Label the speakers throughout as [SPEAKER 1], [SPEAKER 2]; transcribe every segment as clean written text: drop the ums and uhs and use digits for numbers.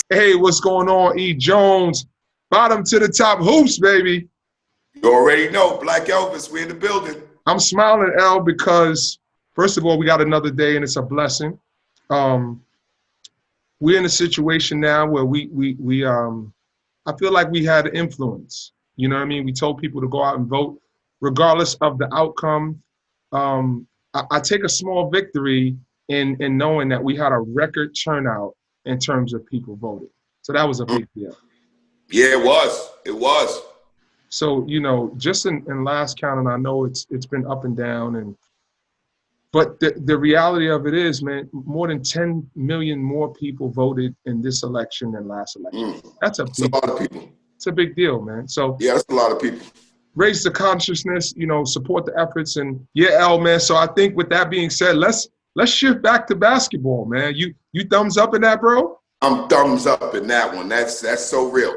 [SPEAKER 1] Hey, what's going on, E. Jones? Bottom to the top hoops, baby.
[SPEAKER 2] You already know, Black Elvis, we're in the building.
[SPEAKER 1] I'm smiling, L, because first of all, we got another day and it's a blessing. We're in a situation now where I feel like we had influence. You know what I mean? We told people to go out and vote, regardless of the outcome. I take a small victory in knowing that we had a record turnout in terms of people voting. So that was a big deal.
[SPEAKER 2] Yeah, it was. It was.
[SPEAKER 1] So, just in last count, and I know it's been up and down, but the reality of it is, man, more than 10 million more people voted in this election than last election. That's a
[SPEAKER 2] lot of people.
[SPEAKER 1] It's a big deal, man. So
[SPEAKER 2] yeah, that's a lot of people.
[SPEAKER 1] Raise the consciousness, support the efforts, and yeah, L, man. So I think with that being said, let's shift back to basketball, man. You thumbs up in that, bro?
[SPEAKER 2] I'm thumbs up in that one. That's so real.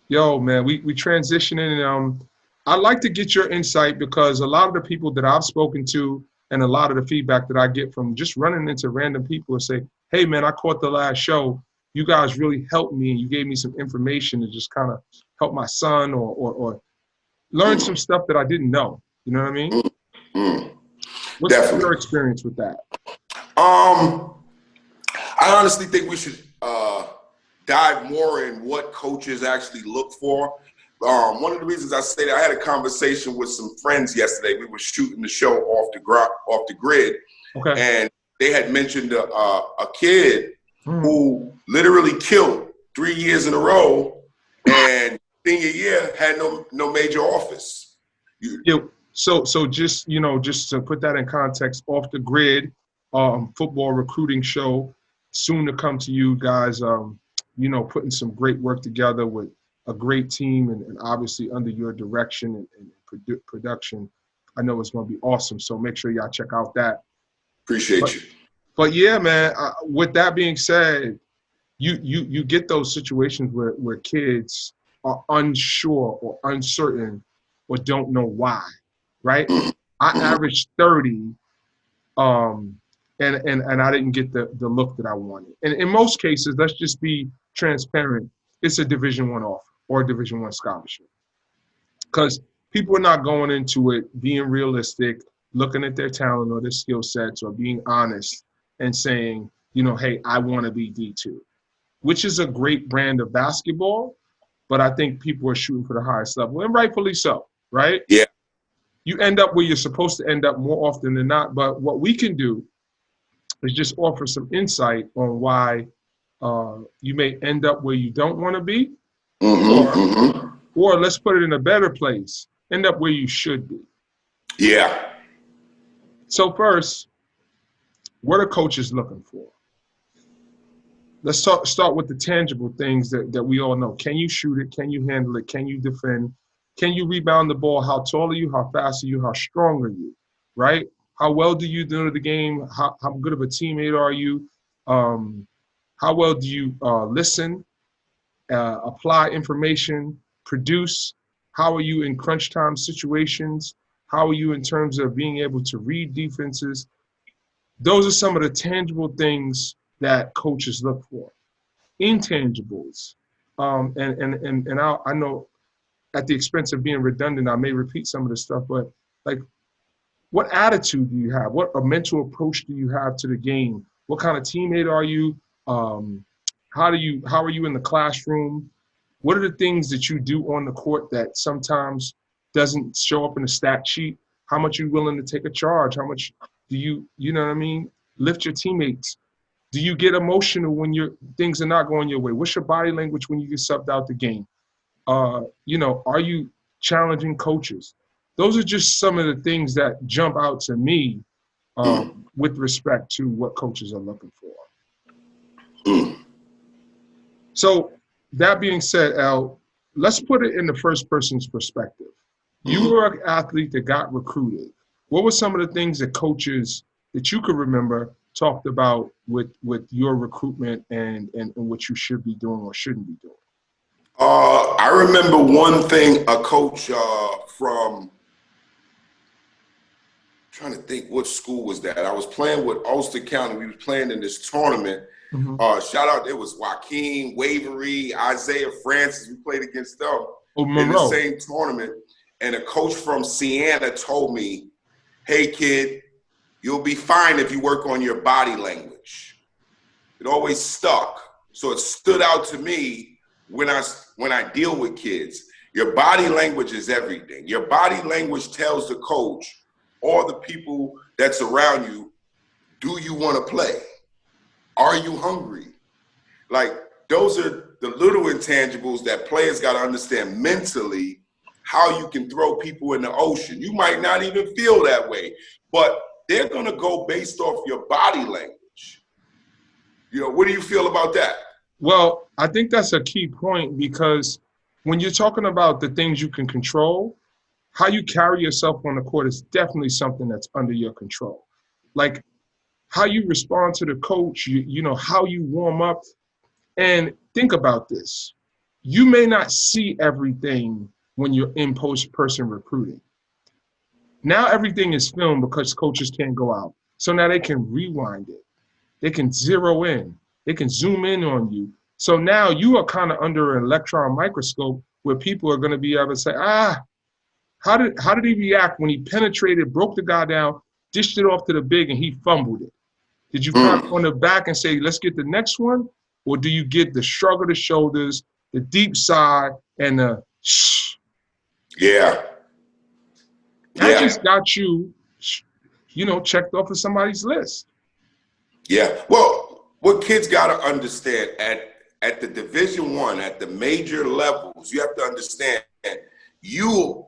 [SPEAKER 1] Yo, man, we transitioning, and I'd like to get your insight because a lot of the people that I've spoken to and a lot of the feedback that I get from just running into random people and say, hey, man, I caught the last show. You guys really helped me, and you gave me some information to just kind of help my son or learn some stuff that I didn't know. You know what I mean? What's your experience with that?
[SPEAKER 2] I honestly think we should dive more in what coaches actually look for. One of the reasons I say that, I had a conversation with some friends yesterday. We were shooting the show off the grid,
[SPEAKER 1] okay.
[SPEAKER 2] And they had mentioned a kid who literally killed 3 years in a row, and senior year had no major office.
[SPEAKER 1] So just just to put that in context, Off the Grid, football recruiting show, soon to come to you guys. Putting some great work together with a great team and obviously under your direction and production. I know it's going to be awesome. So make sure y'all check out that.
[SPEAKER 2] Appreciate you.
[SPEAKER 1] But yeah, man, with that being said, you get those situations where kids are unsure or uncertain or don't know why, right? I averaged 30, and I didn't get the look that I wanted. And in most cases, let's just be transparent, it's a Division I offer or a Division I scholarship. Because people are not going into it being realistic, looking at their talent or their skill sets, or being honest and saying, hey, I want to be D2, which is a great brand of basketball, but I think people are shooting for the highest level, and rightfully so, right?
[SPEAKER 2] Yeah.
[SPEAKER 1] You end up where you're supposed to end up more often than not, but what we can do is just offer some insight on why you may end up where you don't want to be, or let's put it in a better place, end up where you should be.
[SPEAKER 2] Yeah.
[SPEAKER 1] So first, what are coaches looking for? Let's start with the tangible things that we all know. Can you shoot it? Can you handle it? Can you defend? Can you rebound the ball? How tall are you? How fast are you? How strong are you? Right? How well do you know the game? How good of a teammate are you? How well do you listen, apply information, produce? How are you in crunch time situations? How are you in terms of being able to read defenses? Those are some of the tangible things that coaches look for. Intangibles, and I know at the expense of being redundant, I may repeat some of this stuff, but like, what attitude do you have? What a mental approach do you have to the game? What kind of teammate are you? How are you in the classroom? What are the things that you do on the court that sometimes doesn't show up in the stat sheet? How much are you willing to take a charge? How much do you know what I mean? Lift your teammates. Do you get emotional when things are not going your way? What's your body language when you get subbed out the game? Are you challenging coaches? Those are just some of the things that jump out to me with respect to what coaches are looking for. So that being said, Al, let's put it in the first person's perspective. You were an athlete that got recruited. What were some of the things that coaches that you could remember talked about with your recruitment and what you should be doing or shouldn't be doing?
[SPEAKER 2] I remember one thing a coach from, trying to think what school was that. I was playing with Ulster County. We was playing in this tournament,
[SPEAKER 1] Mm-hmm.
[SPEAKER 2] Shout out, it was Joaquin, Wavery, Isaiah Francis. We played against them in the
[SPEAKER 1] Monroe.
[SPEAKER 2] same tournament. And a coach from Siena told me, hey, kid, you'll be fine if you work on your body language. It always stuck. So it stood out to me when I deal with kids. Your body language is everything. Your body language tells the coach or the people that's around you, do you want to play? Are you hungry? Like, those are the little intangibles that players got to understand mentally, how you can throw people in the ocean. You might not even feel that way, but they're going to go based off your body language. You know, what do you feel about that?
[SPEAKER 1] Well, I think that's a key point, because when you're talking about the things you can control, how you carry yourself on the court is definitely something that's under your control. Like how you respond to the coach, you know, how you warm up. And think about this. You may not see everything when you're in post-person recruiting. Now everything is filmed because coaches can't go out. So now they can rewind it. They can zero in. They can zoom in on you. So now you are kind of under an electron microscope where people are going to be able to say, how did he react when he penetrated, broke the guy down, dished it off to the big, and he fumbled it? Did you pat on the back and say, let's get the next one? Or do you get the shrug of the shoulders, the deep sigh, and the shh?
[SPEAKER 2] Yeah.
[SPEAKER 1] That just got you, you know, checked off of somebody's list.
[SPEAKER 2] Yeah. Well, what kids got to understand at the Division I, at the major levels, you have to understand you're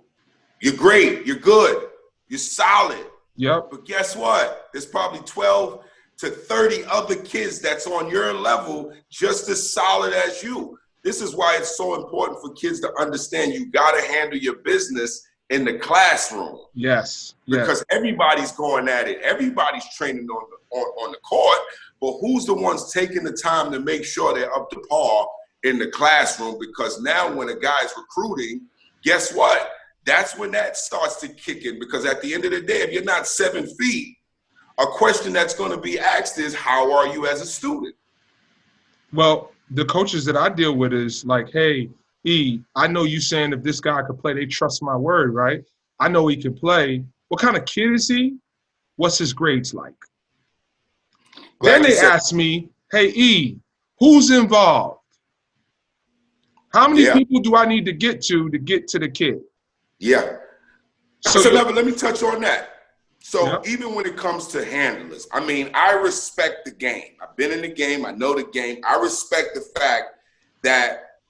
[SPEAKER 2] great, you're good, you're solid.
[SPEAKER 1] Yep.
[SPEAKER 2] But guess what? There's probably 12 to 30 other kids that's on your level just as solid as you. This is why it's so important for kids to understand you got to handle your business in the classroom.
[SPEAKER 1] Yes.
[SPEAKER 2] Because everybody's going at it. Everybody's training on the court, but who's the ones taking the time to make sure they're up to par in the classroom? Because now when a guy's recruiting, guess what? That's when that starts to kick in, because at the end of the day, if you're not 7 feet, a question that's going to be asked is, how are you as a student?
[SPEAKER 1] Well, the coaches that I deal with is like, hey, E, I know you saying if this guy could play, they trust my word, right? I know he can play. What kind of kid is he? What's his grades like? Then they ask me, hey, E, who's involved? How many people do I need to get to the kid?
[SPEAKER 2] Yeah. So let me touch on that. So even when it comes to handlers, I mean, I respect the game. I've been in the game. I know the game. I respect the fact that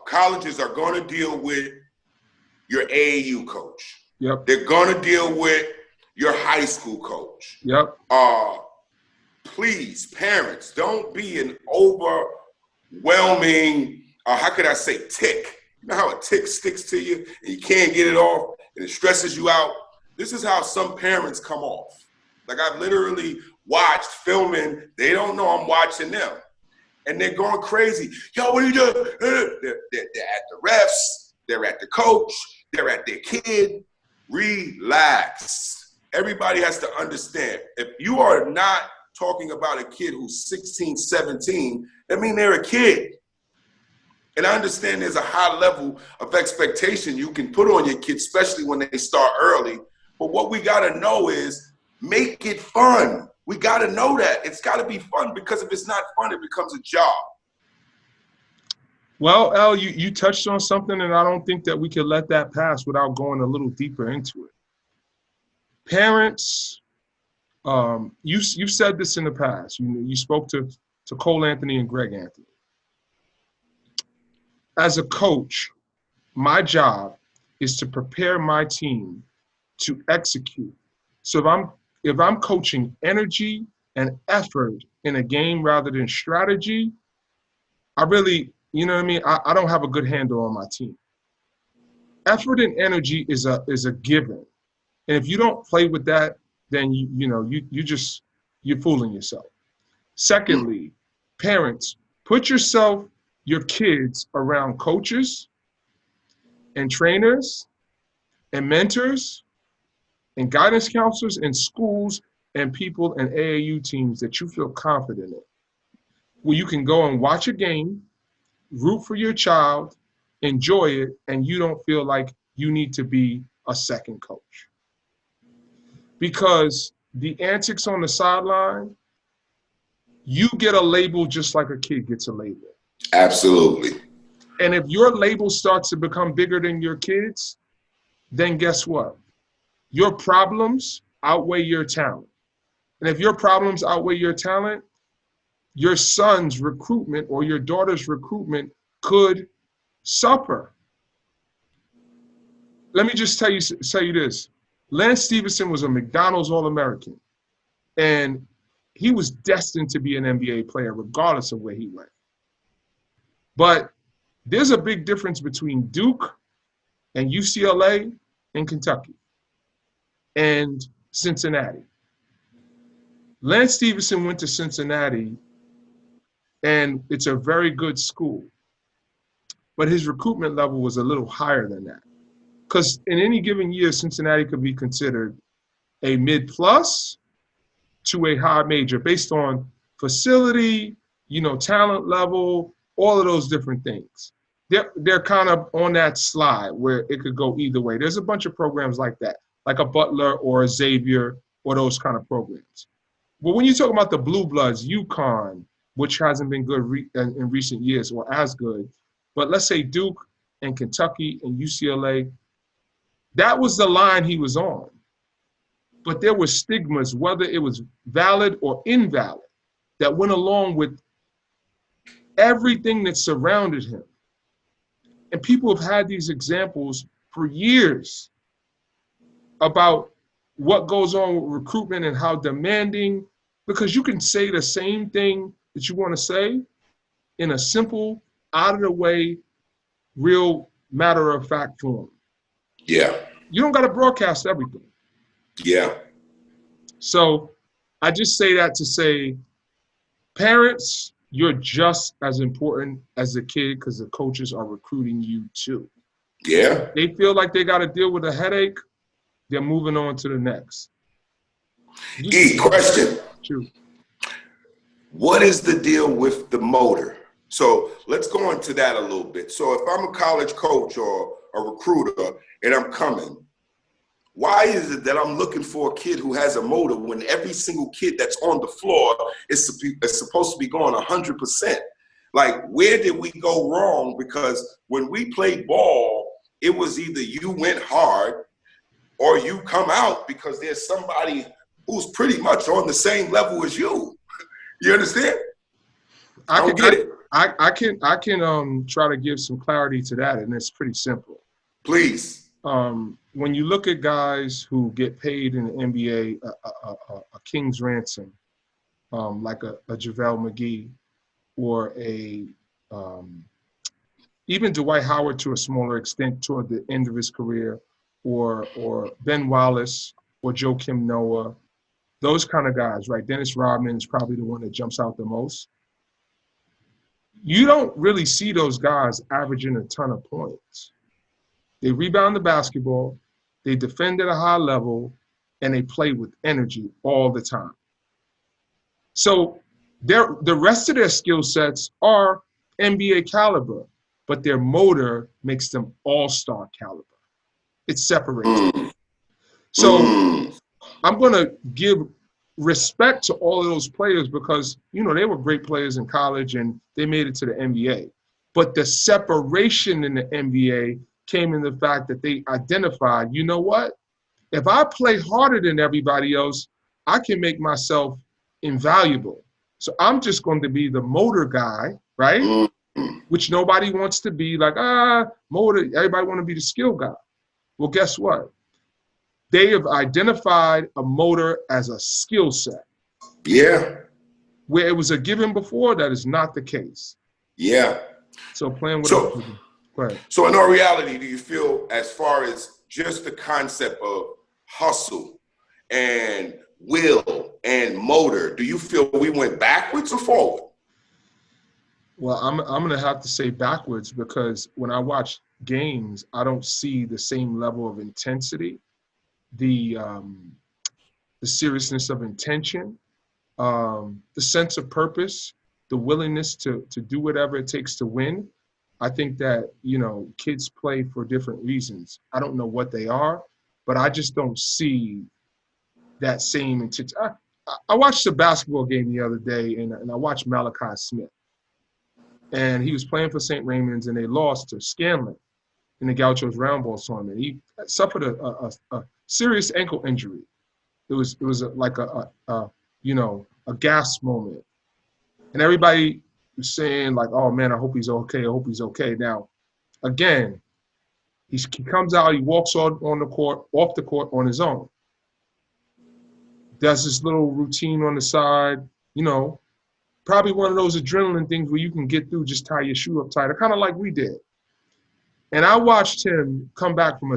[SPEAKER 2] colleges are going to deal with your AAU coach.
[SPEAKER 1] Yep.
[SPEAKER 2] They're going to deal with your high school coach.
[SPEAKER 1] Yep.
[SPEAKER 2] Please, parents, don't be an overwhelming, how could I say, tick. You know how a tick sticks to you and you can't get it off and it stresses you out? This is how some parents come off. Like, I've literally watched filming. They don't know I'm watching them. And they're going crazy. Yo, what are you doing? They're at the refs. They're at the coach. They're at their kid. Relax. Everybody has to understand. If you are not talking about a kid who's 16, 17, that means they're a kid. And I understand there's a high level of expectation you can put on your kids, especially when they start early. But what we got to know is make it fun. We got to know that. It's got to be fun, because if it's not fun, it becomes a job.
[SPEAKER 1] Well, El, you touched on something, and I don't think that we can let that pass without going a little deeper into it. Parents, you've said this in the past. You spoke to Cole Anthony and Greg Anthony. As a coach, my job is to prepare my team to execute. So if I'm coaching energy and effort in a game rather than strategy, I really, you know what I mean? I don't have a good handle on my team. Effort and energy is a given. And if you don't play with that, then you're fooling yourself. Secondly, parents, put your kids around coaches and trainers and mentors and guidance counselors and schools and people and AAU teams that you feel confident in. where you can go and watch a game, root for your child, enjoy it, and you don't feel like you need to be a second coach. Because the antics on the sideline, you get a label just like a kid gets a label.
[SPEAKER 2] Absolutely.
[SPEAKER 1] And if your label starts to become bigger than your kids, then guess what? Your problems outweigh your talent. And if your problems outweigh your talent, your son's recruitment or your daughter's recruitment could suffer. Let me just tell you this. Lance Stevenson was a McDonald's All-American, and he was destined to be an NBA player regardless of where he went. But there's a big difference between Duke and UCLA and Kentucky and Cincinnati. Lance Stevenson went to Cincinnati, and it's a very good school, but his recruitment level was a little higher than that. Because in any given year, Cincinnati could be considered a mid-plus to a high major based on facility, talent level, all of those different things. They're kind of on that slide where it could go either way. There's a bunch of programs like that, like a Butler or a Xavier or those kind of programs. But when you talk about the Blue Bloods, UConn, which hasn't been good in recent years or as good, but let's say Duke and Kentucky and UCLA, that was the line he was on. But there were stigmas, whether it was valid or invalid, that went along with everything that surrounded him. And people have had these examples for years about what goes on with recruitment and how demanding, because you can say the same thing that you want to say in a simple, out of the way, real matter-of-fact form.
[SPEAKER 2] Yeah.
[SPEAKER 1] You don't got to broadcast everything.
[SPEAKER 2] Yeah.
[SPEAKER 1] So I just say that to say, parents, you're just as important as the kid because the coaches are recruiting you too.
[SPEAKER 2] Yeah.
[SPEAKER 1] They feel like they got to deal with a headache, they're moving on to the next.
[SPEAKER 2] Question.
[SPEAKER 1] True.
[SPEAKER 2] What is the deal with the motor? So let's go into that a little bit. So if I'm a college coach or a recruiter and I'm coming, why is it that I'm looking for a kid who has a motor when every single kid that's on the floor is supposed to be going 100%? Like, where did we go wrong? Because when we played ball, it was either you went hard or you come out because there's somebody who's pretty much on the same level as you. You understand? I don't get it.
[SPEAKER 1] I can try to give some clarity to that, and it's pretty simple.
[SPEAKER 2] Please.
[SPEAKER 1] When you look at guys who get paid in the NBA a king's ransom, like a JaVale McGee or even Dwight Howard to a smaller extent toward the end of his career, or Ben Wallace or Joakim Noah, those kind of guys, right? Dennis Rodman is probably the one that jumps out the most. You don't really see those guys averaging a ton of points. They rebound the basketball, they defend at a high level, and they play with energy all the time. So the rest of their skill sets are NBA caliber, but their motor makes them all-star caliber. It separates them. So I'm going to give respect to all of those players because, they were great players in college and they made it to the NBA. But the separation in the NBA came in the fact that they identified, you know what? If I play harder than everybody else, I can make myself invaluable. So I'm just going to be the motor guy, right? Which nobody wants to be, like, motor. Everybody want to be the skill guy. Well, guess what? They have identified a motor as a skill set.
[SPEAKER 2] Yeah.
[SPEAKER 1] Where it was a given before, that is not the case.
[SPEAKER 2] Yeah.
[SPEAKER 1] So playing with
[SPEAKER 2] Go ahead. So in all reality, do you feel, as far as just the concept of hustle and will and motor, do you feel we went backwards or forward?
[SPEAKER 1] Well, I'm going to have to say backwards, because when I watch games, I don't see the same level of intensity, the seriousness of intention, the sense of purpose the willingness to do whatever it takes to win. I think that, you know, kids play for different reasons. I don't know what they are, but I just don't see that same intensity. I watched a basketball game the other day, and I watched Malachi Smith. And he was playing for St. Raymond's, and they lost to Scanlon in the Gauchos round ball tournament. He suffered a serious ankle injury. It was like a gas moment. And everybody was saying like, oh man, I hope he's okay. I hope he's okay. Now, again, he comes out, he walks off the court on his own. Does this little routine on the side, you know, probably one of those adrenaline things where you can get through, just tie your shoe up tighter, kind of like we did. And I watched him come back from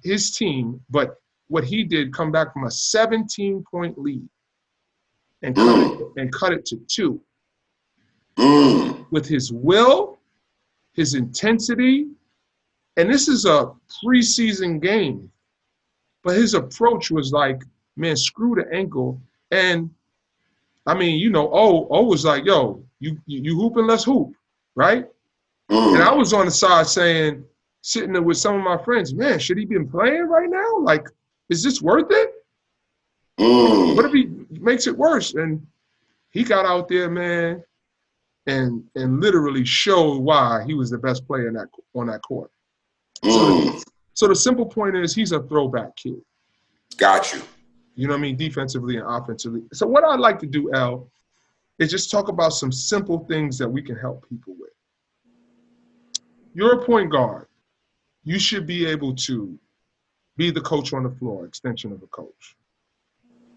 [SPEAKER 1] his team, but what he did, come back from a 17-point lead and cut it to 2. With his will, his intensity, and this is a preseason game, but his approach was like, man, screw the ankle. And I mean, you know, O was like, yo, you hooping, let's hoop, right? And I was on the side saying, sitting there with some of my friends, man, should he been playing right now? Like, is this worth it? What if he makes it worse? And he got out there, man, and literally showed why he was the best player on that court. So the simple point is, he's a throwback kid.
[SPEAKER 2] Got you.
[SPEAKER 1] You know what I mean? Defensively and offensively. So what I'd like to do, L, is just talk about some simple things that we can help people with. You're a point guard. You should be able to be the coach on the floor, extension of a coach.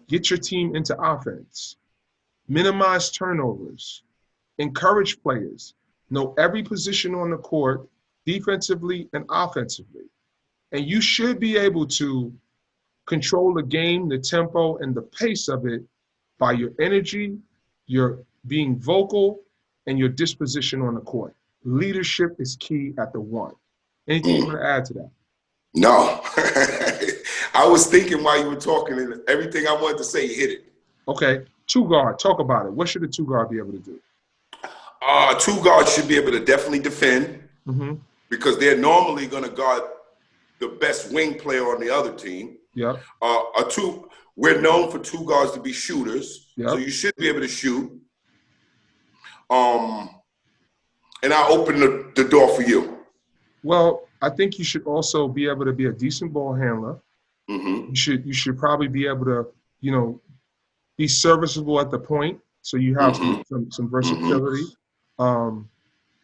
[SPEAKER 1] Get your team into offense. Minimize turnovers. Encourage players. Know every position on the court, defensively and offensively. And you should be able to control the game, the tempo, and the pace of it by your energy, your being vocal, and your disposition on the court. Leadership is key at the 1. Anything you want to add to that?
[SPEAKER 2] No. I was thinking while you were talking, and everything I wanted to say, you hit it.
[SPEAKER 1] Okay. 2 guard, talk about it. What should a 2 guard be able to do?
[SPEAKER 2] 2 guards should be able to definitely defend because they're normally going to guard the best wing player on the other team.
[SPEAKER 1] Yeah.
[SPEAKER 2] We're known for 2 guards to be shooters, so you should be able to shoot. And I'll open the door for you.
[SPEAKER 1] Well, I think you should also be able to be a decent ball handler. You should probably be able to, you know, be serviceable at the point, so you have some versatility.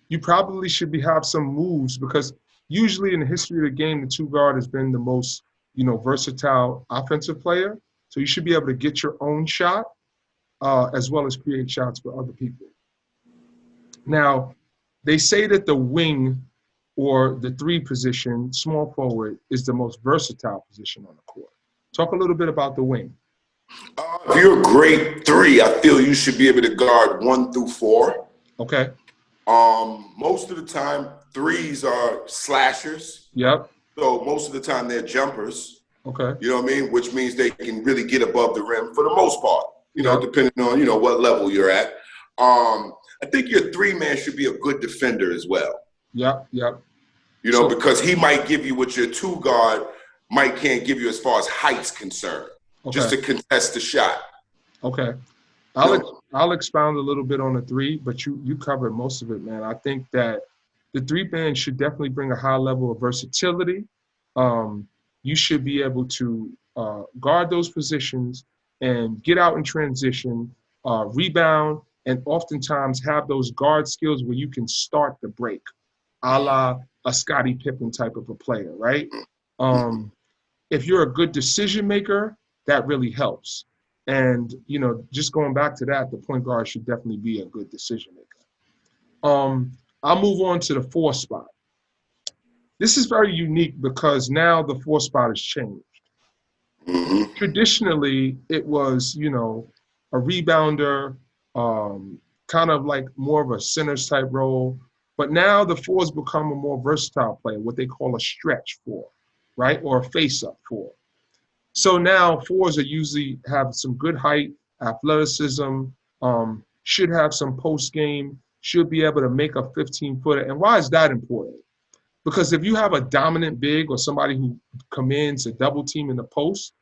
[SPEAKER 1] You probably should have some moves, because usually in the history of the game, the 2 guard has been the most, you know, versatile offensive player. So you should be able to get your own shot as well as create shots for other people. Now, they say that the wing or the 3 position, small forward, is the most versatile position on the court. Talk a little bit about the wing.
[SPEAKER 2] If you're a great 3, I feel you should be able to guard 1 through 4.
[SPEAKER 1] Okay.
[SPEAKER 2] Most of the time, 3s are slashers.
[SPEAKER 1] Yep.
[SPEAKER 2] So most of the time they're jumpers.
[SPEAKER 1] Okay.
[SPEAKER 2] You know what I mean? Which means they can really get above the rim for the most part, you know, depending on, you know, what level you're at. I think your 3-man should be a good defender as well.
[SPEAKER 1] Yep.
[SPEAKER 2] You know, because he might give you what your 2 guard can't give you as far as height's concerned, just to contest the shot.
[SPEAKER 1] Okay. I'll expound a little bit on the 3, but you covered most of it, man. I think that the 3-man should definitely bring a high level of versatility. You should be able to guard those positions and get out in transition, rebound, and oftentimes have those guard skills where you can start the break, a la a Scottie Pippen type of a player, right? If you're a good decision maker, that really helps. And, you know, just going back to that, the point guard should definitely be a good decision maker. I'll move on to the 4 spot. This is very unique because now the 4 spot has changed. Traditionally, it was, you know, a rebounder, kind of like more of a centers type role. But now the 4 has become a more versatile player, what they call a stretch 4, right? Or a face-up 4. So now 4s are usually have some good height, athleticism, should have some post game, should be able to make a 15-footer. And why is that important? Because if you have a dominant big or somebody who commands a double team in the post,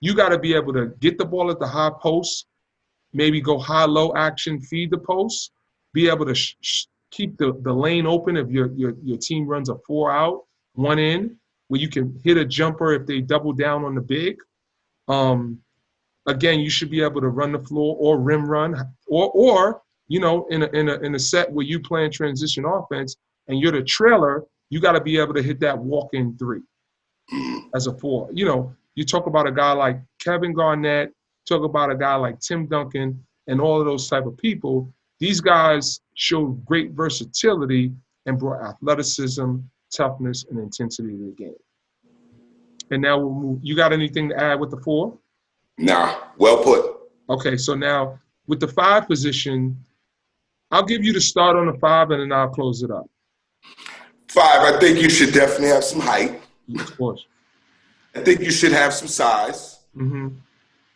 [SPEAKER 1] you got to be able to get the ball at the high post, maybe go high-low action, feed the post, be able to keep the lane open if your team runs a 4-out, 1 in, where you can hit a jumper if they double down on the big. Again, you should be able to run the floor or rim run, or you know, in a set where you playing transition offense and you're the trailer, you got to be able to hit that walk-in 3 as a 4. You know, you talk about a guy like Kevin Garnett, talk about a guy like Tim Duncan, and all of those type of people. These guys showed great versatility and brought athleticism, toughness, and intensity to the game. And now we'll move. You got anything to add with the 4?
[SPEAKER 2] Nah, well put.
[SPEAKER 1] Okay, so now with the 5 position, I'll give you the start on the 5, and then I'll close it up.
[SPEAKER 2] 5, I think you should definitely have some height.
[SPEAKER 1] Of course.
[SPEAKER 2] I think you should have some size.
[SPEAKER 1] Mm-hmm.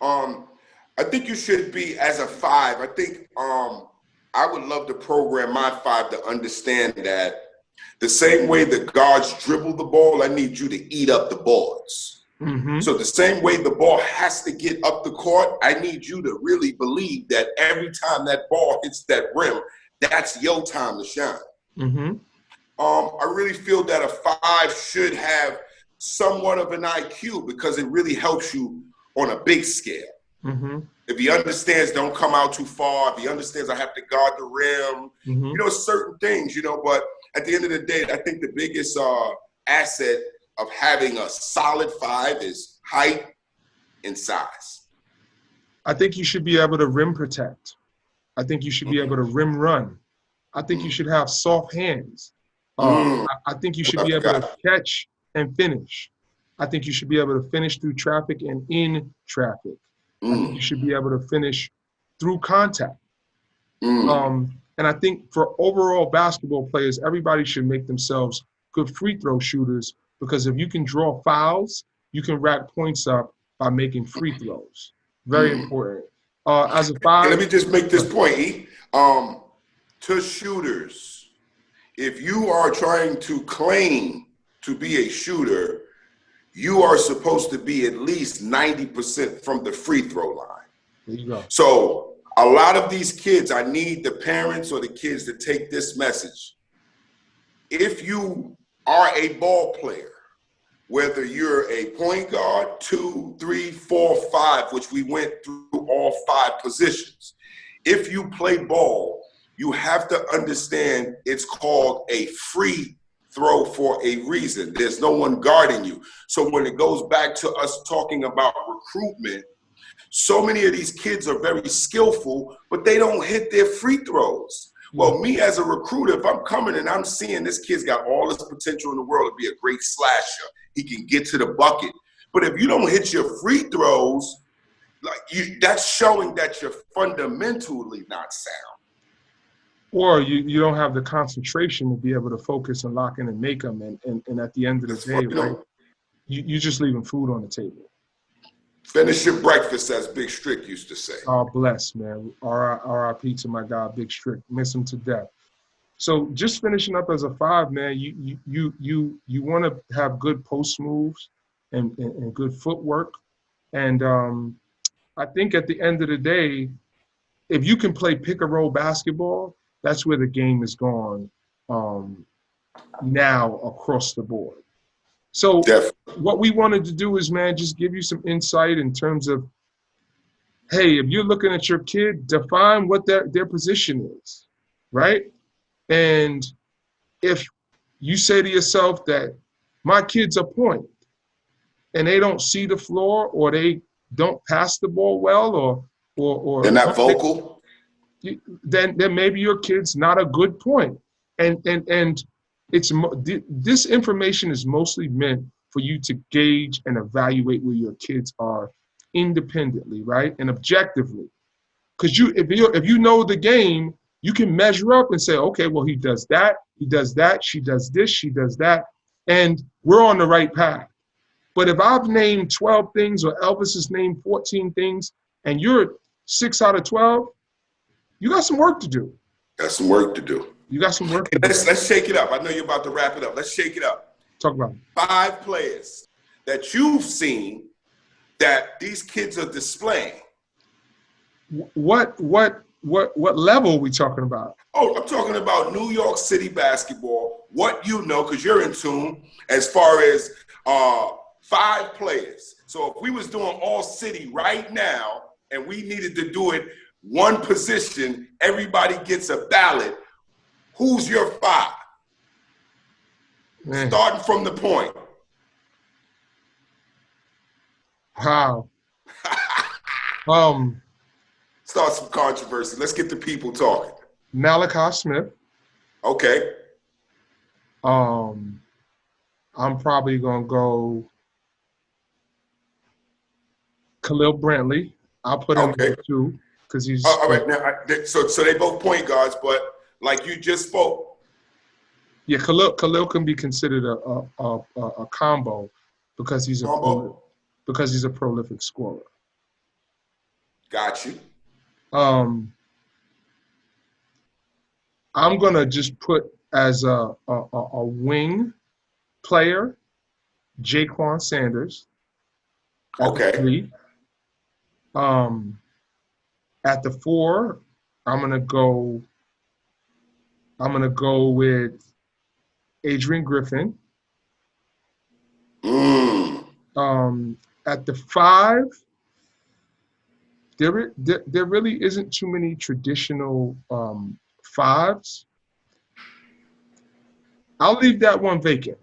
[SPEAKER 2] I think you should be, as a 5, I think I would love to program my 5 to understand that the same way the guards dribble the ball, I need you to eat up the boards.
[SPEAKER 1] Mm-hmm.
[SPEAKER 2] So the same way the ball has to get up the court, I need you to really believe that every time that ball hits that rim, that's your time to shine.
[SPEAKER 1] Mm-hmm.
[SPEAKER 2] I really feel that a 5 should have somewhat of an IQ because it really helps you on a big scale.
[SPEAKER 1] Mm-hmm.
[SPEAKER 2] If he understands don't come out too far, if he understands I have to guard the rim,
[SPEAKER 1] Mm-hmm.
[SPEAKER 2] you know, certain things, you know, but at the end of the day, I think the biggest asset of having a solid 5 is height and size.
[SPEAKER 1] I think you should be able to rim protect. I think you should be able to rim run. I think you should have soft hands. I think you should be able to catch and finish. I think you should be able to finish through traffic and in traffic. I think you should be able to finish through contact. And I think for overall basketball players, everybody should make themselves good free throw shooters because if you can draw fouls, you can rack points up by making free throws. Very important. As a 5,
[SPEAKER 2] let me just make this point, E. To shooters, if you are trying to claim to be a shooter, you are supposed to be at least 90% from the free throw line.
[SPEAKER 1] There you go.
[SPEAKER 2] So a lot of these kids, I need the parents or the kids to take this message. If you are a ball player, whether you're a point guard, 2, 3, 4, 5, which we went through all 5 positions. If you play ball, you have to understand it's called a free throw for a reason. There's no one guarding you. So when it goes back to us talking about recruitment, so many of these kids are very skillful, but they don't hit their free throws. Well, me as a recruiter, if I'm coming and I'm seeing this kid's got all this potential in the world to be a great slasher, he can get to the bucket. But if you don't hit your free throws, that's showing that you're fundamentally not sound.
[SPEAKER 1] Or you don't have the concentration to be able to focus and lock in and make them. And at the end of the day, right, you're just leaving food on the table.
[SPEAKER 2] Finish your breakfast, as Big Strick used to say.
[SPEAKER 1] Oh, bless, man. R.I.P. to my guy, Big Strick. Miss him to death. So just finishing up as a 5, man, you want to have good post moves and good footwork. And I think at the end of the day, if you can play pick and roll basketball, that's where the game is gone now across the board. So what we wanted to do is, man, just give you some insight in terms of, hey, if you're looking at your kid, define what their position is, right? And if you say to yourself that my kid's a point and they don't see the floor or they don't pass the ball well or
[SPEAKER 2] they're not vocal,
[SPEAKER 1] then maybe your kid's not a good point. And this information is mostly meant for you to gauge and evaluate where your kids are independently, right, and objectively. Because if you know the game, you can measure up and say, okay, well, he does that, she does this, she does that, and we're on the right path. But if I've named 12 things or Elvis has named 14 things and you're 6 out of 12, You got some work to do.
[SPEAKER 2] Got some work to do.
[SPEAKER 1] You got some work to
[SPEAKER 2] do.
[SPEAKER 1] do.
[SPEAKER 2] Let's shake it up. I know you're about to wrap it up. Let's shake it up.
[SPEAKER 1] Talk about it.
[SPEAKER 2] 5 players that you've seen that these kids are displaying.
[SPEAKER 1] What level are we talking about?
[SPEAKER 2] Oh, I'm talking about New York City basketball. What you know, because you're in tune, as far as 5 players. So if we was doing all city right now and we needed to do it one position, everybody gets a ballot. Who's your 5? Man. Starting from the point.
[SPEAKER 1] Wow.
[SPEAKER 2] Start some controversy. Let's get the people talking.
[SPEAKER 1] Malachi Smith.
[SPEAKER 2] Okay.
[SPEAKER 1] I'm probably gonna go Khalil Brantley. I'll put him there too because he's.
[SPEAKER 2] All right. Now, so they both point guards, but like you just spoke.
[SPEAKER 1] Yeah, Khalil can be considered a combo because he's a prolific scorer.
[SPEAKER 2] Got you.
[SPEAKER 1] I'm gonna just put as a wing player, Jaquan Sanders.
[SPEAKER 2] Okay.
[SPEAKER 1] 3. At the 4, I'm gonna go with Adrian Griffin. At the 5, there really isn't too many traditional 5s. I'll leave that one vacant.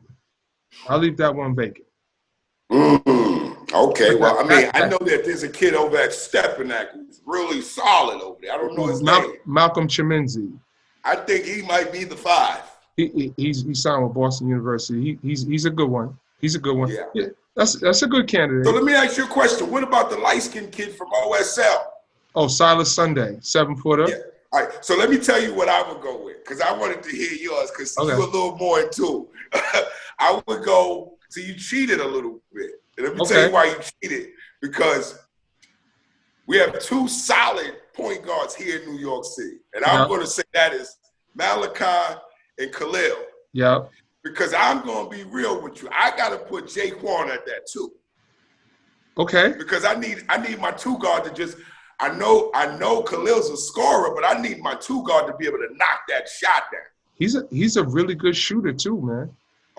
[SPEAKER 2] Okay, well, I know that there's a kid over at Stepinac who's really solid over there. I don't know his name.
[SPEAKER 1] Malcolm Chimenzi.
[SPEAKER 2] I think he might be the 5.
[SPEAKER 1] He's signed with Boston University. He's a good one.
[SPEAKER 2] Yeah.
[SPEAKER 1] That's a good candidate.
[SPEAKER 2] So let me ask you a question. What about the light-skinned kid from OSL?
[SPEAKER 1] Oh, Silas Sunday, 7-footer.
[SPEAKER 2] Yeah. All right. So let me tell you what I would go with, because I wanted to hear yours, because you're a little more in tune. I would go. So you cheated a little bit. And let me tell you why you cheated. Because we have 2 solid point guards here in New York City. And I'm going to say that is Malachi and Khalil.
[SPEAKER 1] Yeah.
[SPEAKER 2] Because I'm going to be real with you. I got to put Jaquan at that too.
[SPEAKER 1] Okay.
[SPEAKER 2] Because I need my 2 guard to just, I know Khalil's a scorer, but I need my 2 guard to be able to knock that shot down.
[SPEAKER 1] He's a really good shooter too, man.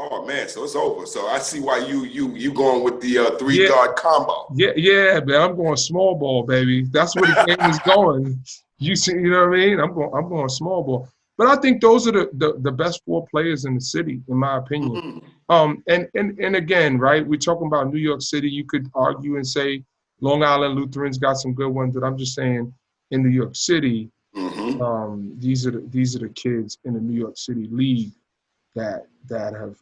[SPEAKER 2] Oh man, so it's over. So I see why you going with the 3-guard combo.
[SPEAKER 1] Yeah, man. I'm going small ball, baby. That's where the game is going. You see, you know what I mean? I'm going small ball. But I think those are the best 4 players in the city, in my opinion. Mm-hmm. And again, right? We're talking about New York City. You could argue and say Long Island Lutherans got some good ones, but I'm just saying in New York City, these are the kids in the New York City League that have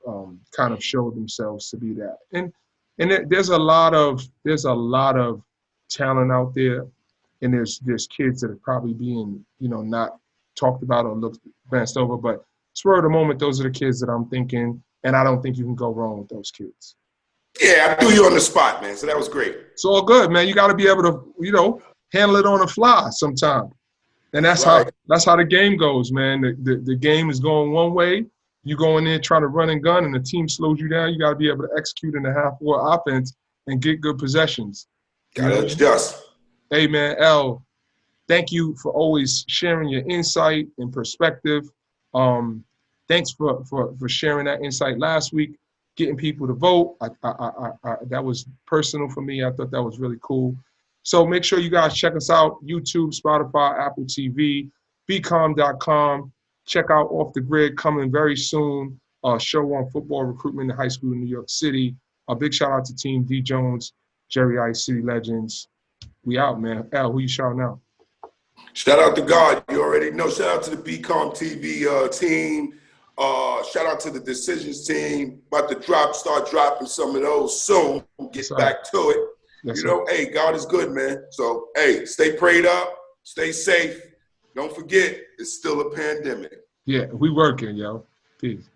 [SPEAKER 1] kind of showed themselves to be that. And there's a lot of talent out there, and there's kids that are probably being not talked about or looked glanced over, but spur of the moment, those are the kids that I'm thinking, and I don't think you can go wrong with those kids.
[SPEAKER 2] Yeah, I threw you on the spot, man. So that was great.
[SPEAKER 1] It's all good, man. You got to be able to, handle it on the fly sometime, and that's how the game goes, man. The game is going one way. You go in there trying to run and gun, and the team slows you down. You got to be able to execute in the half-court offense and get good possessions.
[SPEAKER 2] Got to adjust.
[SPEAKER 1] Hey, man, L, thank you for always sharing your insight and perspective. Thanks for sharing that insight last week, getting people to vote. That was personal for me. I thought that was really cool. So make sure you guys check us out, YouTube, Spotify, Apple TV, bcom.com. Check out Off the Grid coming very soon. Show on football recruitment in high school in New York City. A big shout out to Team D Jones, Jerry Ice, City Legends. We out, man. Al, who you shouting out?
[SPEAKER 2] Shout out to God. You already know. Shout out to the BCOM TV team. Shout out to the Decisions team. About to start dropping some of those soon. Get back to it.
[SPEAKER 1] Yes,
[SPEAKER 2] hey, God is good, man. So, hey, stay prayed up. Stay safe. Don't forget, it's still a pandemic.
[SPEAKER 1] Yeah, we working, yo. Peace.